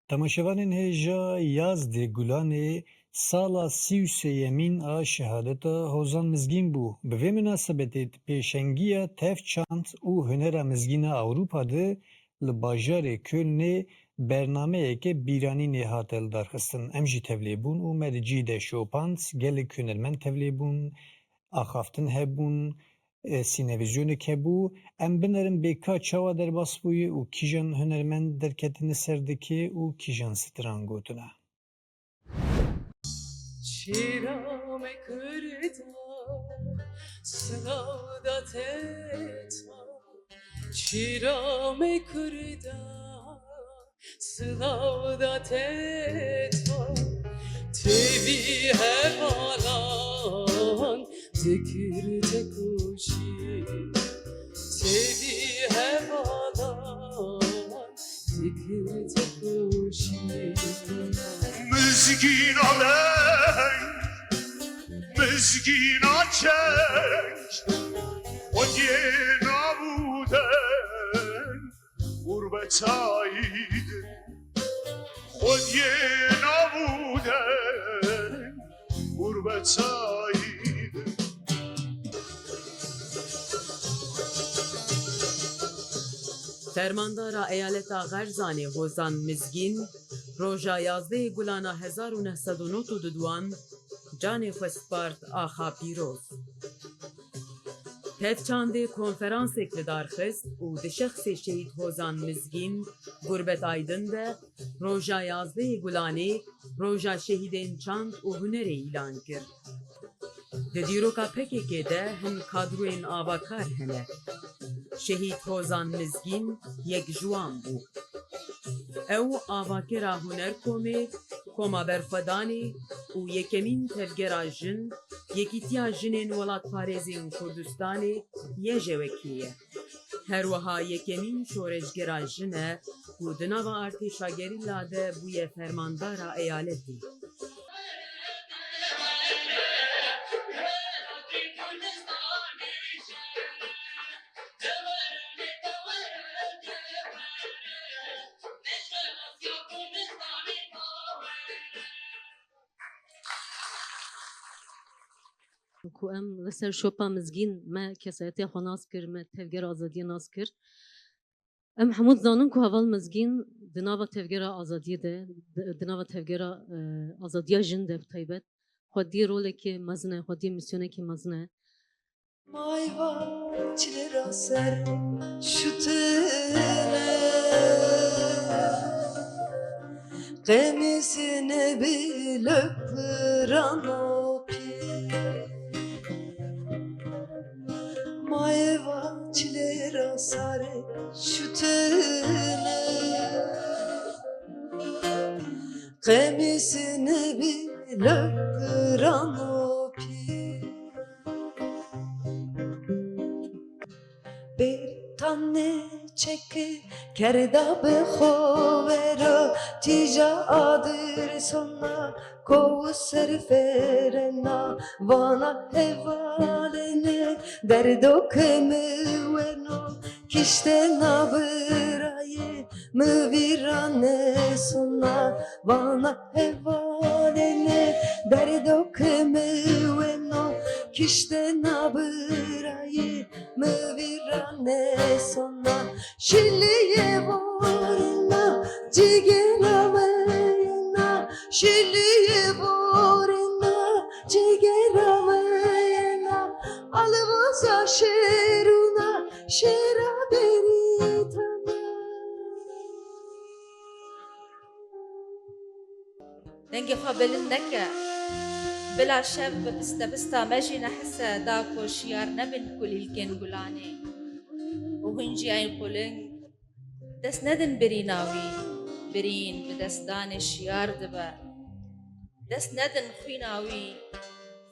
Temaşevanên hêja yaz dê Gulanê sala sî û sêyemîn a şehadeta Hozan Mizgîn bû. Bi vê münasebetê pêşengiya tevçand û hunera mizgîn a Ewropa de li bajarê Kölnê bernameyeke bîranînê hat darxistin. Em jî tevlîbûn û me di cî de şopand. Gelek hunermend tevlîbûn, axaftin hebûn, sînevîzyonek hebû. Em binerin bêka çawa derbas bûye û kîjan hunermend derketine serdikê û kîjan stran gotine. Çiğrame kırda, sınavda tetma. Çiğrame kırda, sınavda tetma. Tevi hevalan, tekir tekuşi. Tevi hevalan, tekir tekuşi. Mizgin aleng, mizgin açenk, Odye nabuden, gurbetaydı. Odye nabuden, gurbetaydı. Fermandara eyaleta Gerzanê Hozan Mizgîn, roja 11 Gulana 1992 canê xwe spart axa pîroz. Tevçandê konferansek li darxist û di şexsê şehîd Hozan Mizgîn gurbet aydin de roja 11 Gulanê roja şehîdên çand û hunerê îlan kir. Di dîroka PKK'ê de hin kadroyên avakar hene. Şehîd Hozan Mizgîn yek ji wan bû. Ew avakira Hunerkomê, Koma Berxwedanê û yekemîn tevgera jin, Yekîtiya Jinên Welatparêzên Kurdistanê yê ji wekî ye. Her wiha yekemîn şoreşgera jin e û di nava artêşa gerîla de bûye fermandara eyaletê. ku em li ser şopa mizgîn me kesayetê xwe nas kir, me tevgera azadiyê nas kir. Em hemû dizanin ku heval mizgîn di nava tevgera azadiyê de, di nava tevgera azadiya jin de bi taybet xwedî rolekê mezin e, xwedî misyonekê mezin e. Mayva çilera ser şutene Gemisine bile pranopi Mayva çilera ser şutene Gemisine bile pranopi Bir tane çeki kerda be xovera tija adır sona kovu serferena vana hevalene derdo kemeveno kişte nabıraye müvirane sona vana hevalene derdo kemeveno kişte nabıraye müvirane sona şiliye vorina cigeramena şiliye vorina cigeramena alvaza şeruna şera beritana دنگی خواه بلند نکه بلا شب بستا بستا مجی نحسه دا کوشیار نبن کلیل کن گلانه و هنجی این قلنگ دست ندن بریناوی برین بدستان شیار دبا دست ندن خویناوی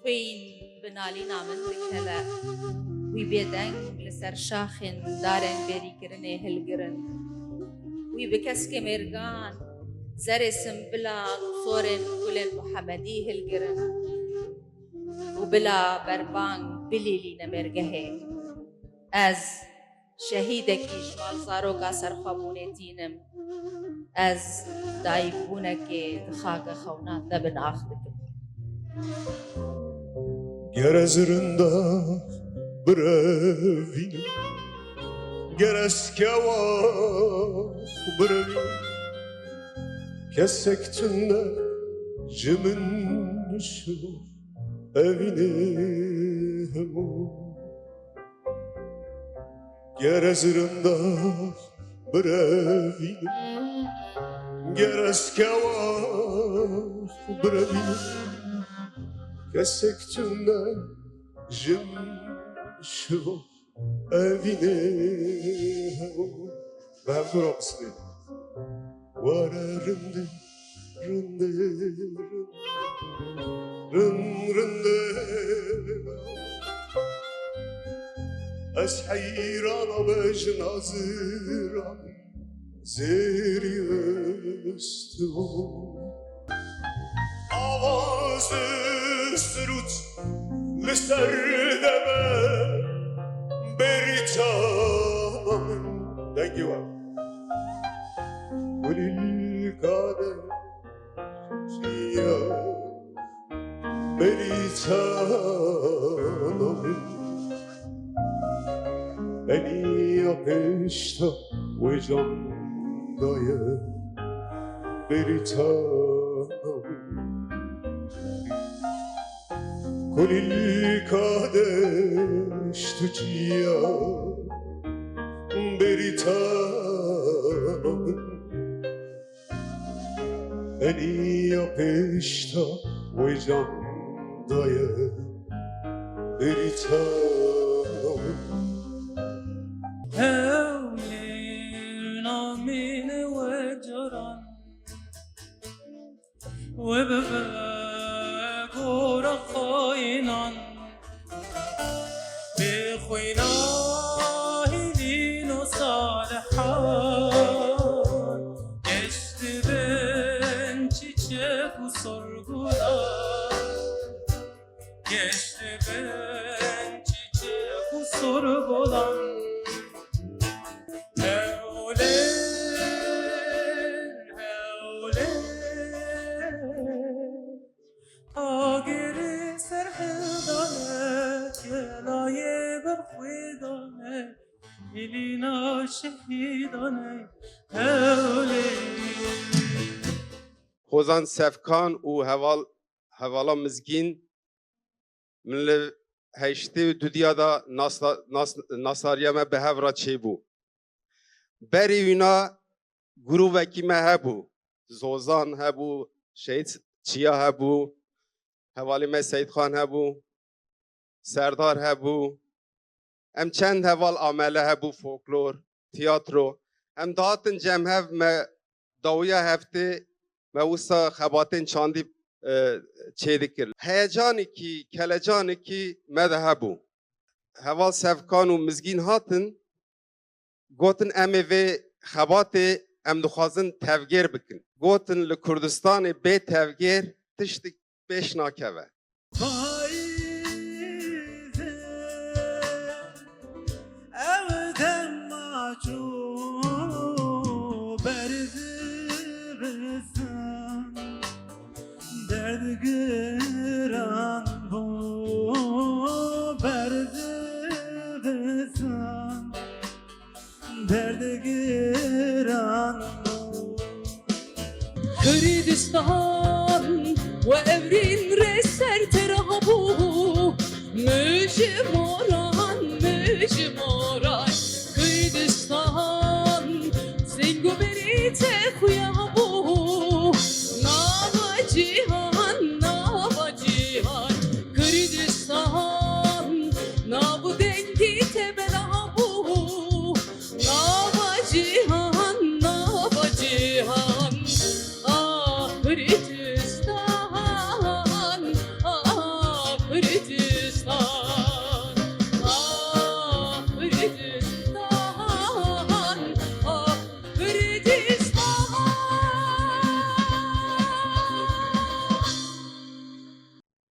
خوین بنالینا من بکلا وی بیدنگ لسر شاخن دارن بری کرنه هلگرن وی بکسک مرگان زر سنبلان وصورن كلن محمدي هالقرن وبلا بربان بليلي نمرقه از شهيدك جمال صاروكا سرخبونتينم از دایبونکی دخاک خونا دبن آخدکم Gerezirinde brevin Gereskeva brevin Kesektünde cimin şu evini Gerezirinde brevin Gereskeva brevin Kesektünde jim şu evine Ben duramsın Vara rındı rındı rındı Es hayrana bejn azıram Zeri üstü Avazı srut Lister deme Beritanamın Dengi var Kulil kader Şiya Beritanamın Beni ateşte ve candaya Beritanamın Kulil kadeş tuciya Beritanamın Beni ateşte ve candaya Beritanamın هولينا من وجران وببقور خاينان بخوينا هدين صالحان geçtiben çiçek sorgular geçtiben çiçek sorgular Elina şehidane Hozan Sefkan û hevala mizgîn min li heştê û dudiya da nasariya me bi hev re çêbû. Berê wîna grûvekî me hebû. Zozan hebû, Şehîd Çiya hebû, hevalê me Seyidxan hebû, Serdar hebû. Em çend heval amele hebû folklor, tiyatro. Em dahatin cemhev me dawiya heftê me wisa xebatên çandî çê dikir. Heyecanekî, kelecanekî me de hebû. Heval Sefkan û mizgîn hatin, gotin em ê vê xebatê em dixwazin tevgêr bikin. Gotin li Kurdistanê bê tevgêr tiştek pêş nakeve. Derdgiran bu berdizan derdgiran bu Kürdistan ve evrin reser terabu Müjmoran